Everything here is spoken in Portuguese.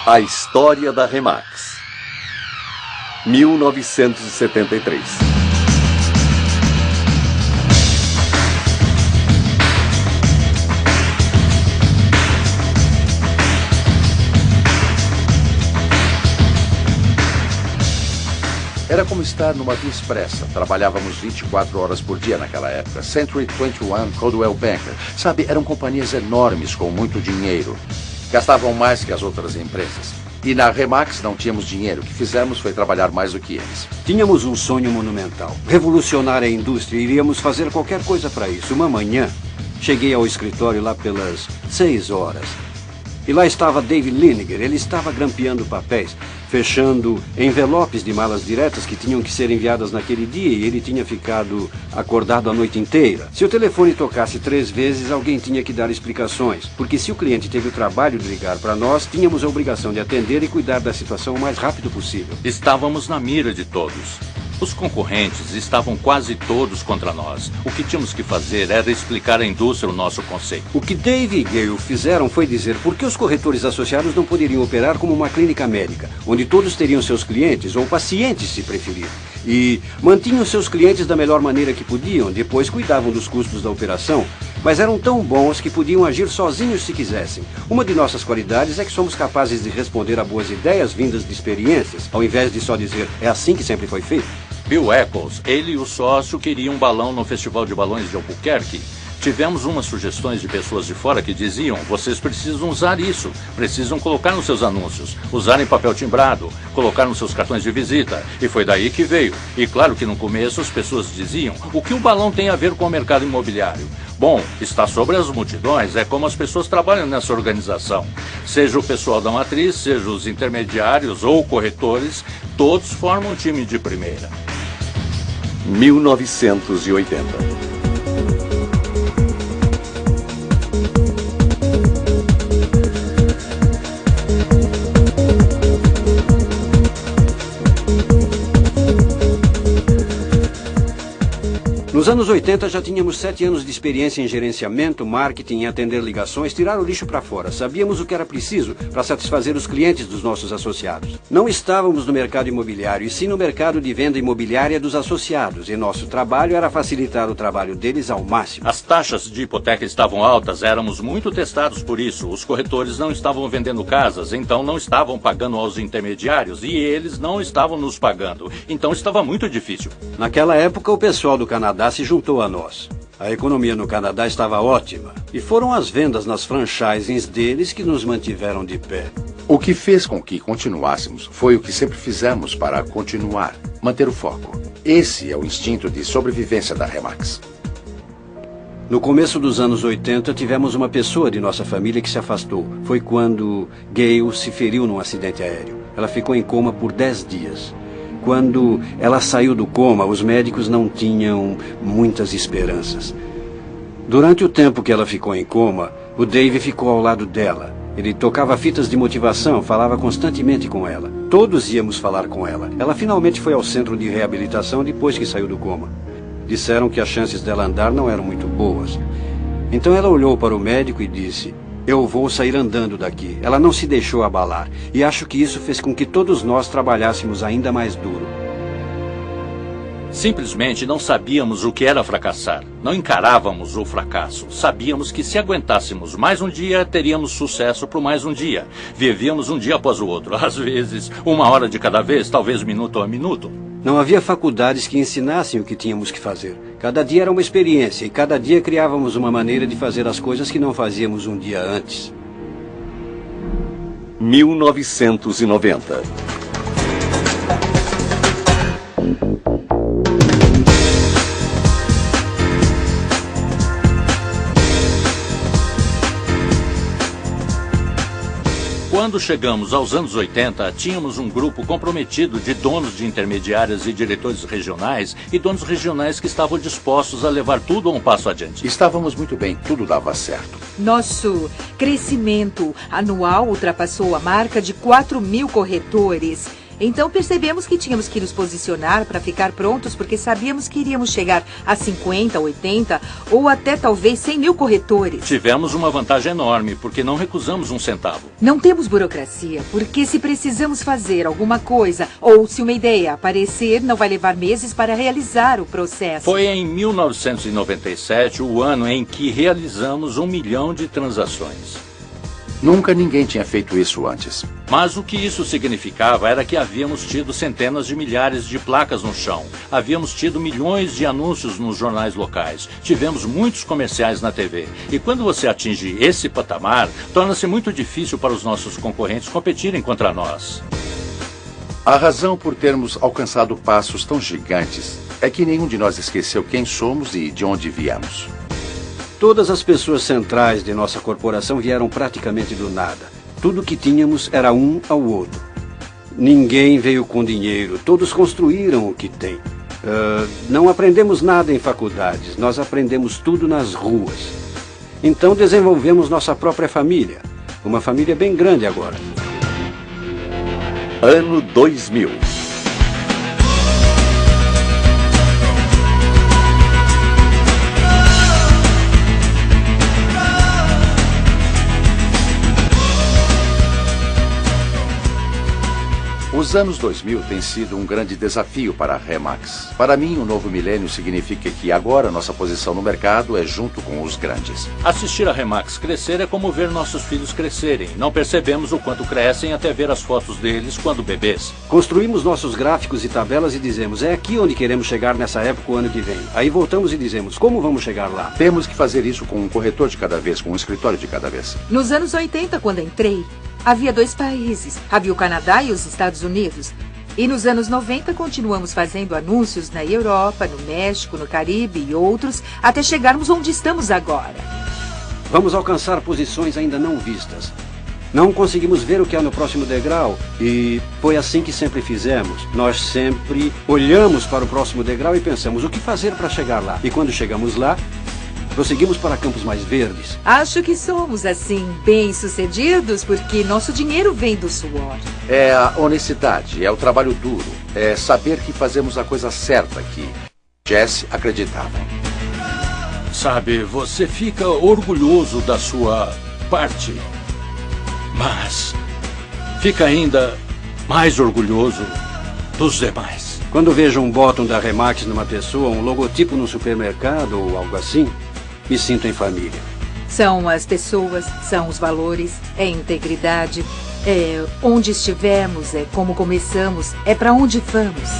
A história da Remax. 1973. Era como estar numa via expressa. Trabalhávamos 24 horas por dia naquela época. Century 21, Coldwell Banker. Sabe, eram companhias enormes com muito dinheiro. Gastavam mais que as outras empresas. E na Remax não tínhamos dinheiro. O que fizemos foi trabalhar mais do que eles. Tínhamos um sonho monumental. Revolucionar a indústria. Iríamos fazer qualquer coisa para isso. Uma manhã, cheguei ao escritório lá pelas 6 horas. E lá estava Dave Liniger. Ele estava grampeando papéis, fechando envelopes de malas diretas que tinham que ser enviadas naquele dia, e ele tinha ficado acordado a noite inteira. Se o telefone tocasse 3 vezes, alguém tinha que dar explicações, porque se o cliente teve o trabalho de ligar para nós, tínhamos a obrigação de atender e cuidar da situação o mais rápido possível. Estávamos na mira de todos. Os concorrentes estavam quase todos contra nós. O que tínhamos que fazer era explicar à indústria o nosso conceito. O que Dave e Gale fizeram foi dizer por que os corretores associados não poderiam operar como uma clínica médica, onde todos teriam seus clientes, ou pacientes, se preferir. E mantinham seus clientes da melhor maneira que podiam, depois cuidavam dos custos da operação, mas eram tão bons que podiam agir sozinhos se quisessem. Uma de nossas qualidades é que somos capazes de responder a boas ideias vindas de experiências, ao invés de só dizer, é assim que sempre foi feito. Bill Eccles, ele e o sócio queriam um balão no Festival de Balões de Albuquerque. Tivemos umas sugestões de pessoas de fora que diziam, vocês precisam usar isso, precisam colocar nos seus anúncios, usar em papel timbrado, colocar nos seus cartões de visita. E foi daí que veio. E claro que no começo as pessoas diziam, o que o balão tem a ver com o mercado imobiliário? Bom, está sobre as multidões, é como as pessoas trabalham nessa organização. Seja o pessoal da matriz, seja os intermediários ou corretores, todos formam um time de primeira. 1980. Nos anos 80 já tínhamos 7 anos de experiência em gerenciamento, marketing, em atender ligações, tirar o lixo para fora. Sabíamos o que era preciso para satisfazer os clientes dos nossos associados. Não estávamos no mercado imobiliário, e sim no mercado de venda imobiliária dos associados. E nosso trabalho era facilitar o trabalho deles ao máximo. As taxas de hipoteca estavam altas, éramos muito testados por isso. Os corretores não estavam vendendo casas, então não estavam pagando aos intermediários e eles não estavam nos pagando. Então estava muito difícil. Naquela época, o pessoal do Canadá se juntou a nós. A economia no Canadá estava ótima e foram as vendas nas franchisings deles que nos mantiveram de pé. O que fez com que continuássemos foi o que sempre fizemos para continuar, manter o foco. Esse é o instinto de sobrevivência da Remax. No começo dos anos 80, tivemos uma pessoa de nossa família que se afastou. Foi quando Gale se feriu num acidente aéreo. Ela ficou em coma por 10 dias. Quando ela saiu do coma, os médicos não tinham muitas esperanças. Durante o tempo que ela ficou em coma, o Dave ficou ao lado dela. Ele tocava fitas de motivação, falava constantemente com ela. Todos íamos falar com ela. Ela finalmente foi ao centro de reabilitação depois que saiu do coma. Disseram que as chances dela andar não eram muito boas. Então ela olhou para o médico e disse, eu vou sair andando daqui. Ela não se deixou abalar. E acho que isso fez com que todos nós trabalhássemos ainda mais duro. Simplesmente não sabíamos o que era fracassar. Não encarávamos o fracasso. Sabíamos que se aguentássemos mais um dia, teríamos sucesso por mais um dia. Vivíamos um dia após o outro. Às vezes, 1 hora de cada vez, talvez minuto a minuto. Não havia faculdades que ensinassem o que tínhamos que fazer. Cada dia era uma experiência e cada dia criávamos uma maneira de fazer as coisas que não fazíamos um dia antes. 1990. Quando chegamos aos anos 80, tínhamos um grupo comprometido de donos de intermediárias e diretores regionais e donos regionais que estavam dispostos a levar tudo a um passo adiante. Estávamos muito bem, tudo dava certo. Nosso crescimento anual ultrapassou a marca de 4.000 corretores Então percebemos que tínhamos que nos posicionar para ficar prontos, porque sabíamos que iríamos chegar a 50, 80 ou até talvez 100 mil corretores. Tivemos uma vantagem enorme, porque não recusamos um centavo. Não temos burocracia, porque se precisamos fazer alguma coisa ou se uma ideia aparecer, não vai levar meses para realizar o processo. Foi em 1997 o ano em que realizamos 1 milhão de transações. Nunca ninguém tinha feito isso antes. Mas o que isso significava era que havíamos tido centenas de milhares de placas no chão. Havíamos tido milhões de anúncios nos jornais locais. Tivemos muitos comerciais na TV. E quando você atinge esse patamar, torna-se muito difícil para os nossos concorrentes competirem contra nós. A razão por termos alcançado passos tão gigantes é que nenhum de nós esqueceu quem somos e de onde viemos. Todas as pessoas centrais de nossa corporação vieram praticamente do nada. Tudo que tínhamos era um ao outro. Ninguém veio com dinheiro, todos construíram o que têm. Não aprendemos nada em faculdades, nós aprendemos tudo nas ruas. Então desenvolvemos nossa própria família. Uma família bem grande agora. Ano 2000. Os anos 2000 têm sido um grande desafio para a Remax. Para mim, o novo milênio significa que agora nossa posição no mercado é junto com os grandes. Assistir a Remax crescer é como ver nossos filhos crescerem. Não percebemos o quanto crescem até ver as fotos deles quando bebês. Construímos nossos gráficos e tabelas e dizemos, é aqui onde queremos chegar nessa época o ano que vem. Aí voltamos e dizemos, como vamos chegar lá? Temos que fazer isso com um corretor de cada vez, com um escritório de cada vez. Nos anos 80, quando entrei, havia 2 países. Havia o Canadá e os Estados Unidos. E nos anos 90, continuamos fazendo anúncios na Europa, no México, no Caribe e outros, até chegarmos onde estamos agora. Vamos alcançar posições ainda não vistas. Não conseguimos ver o que há no próximo degrau e foi assim que sempre fizemos. Nós sempre olhamos para o próximo degrau e pensamos o que fazer para chegar lá. E quando chegamos lá, prosseguimos para campos mais verdes. Acho que somos, assim, bem-sucedidos porque nosso dinheiro vem do suor. É a honestidade, é o trabalho duro, é saber que fazemos a coisa certa, que Jesse acreditava. Sabe, você fica orgulhoso da sua parte, mas fica ainda mais orgulhoso dos demais. Quando vejo um bottom da Remax numa pessoa, um logotipo no supermercado ou algo assim, me sinto em família. São as pessoas, são os valores, é a integridade, é onde estivemos, é como começamos, é para onde vamos.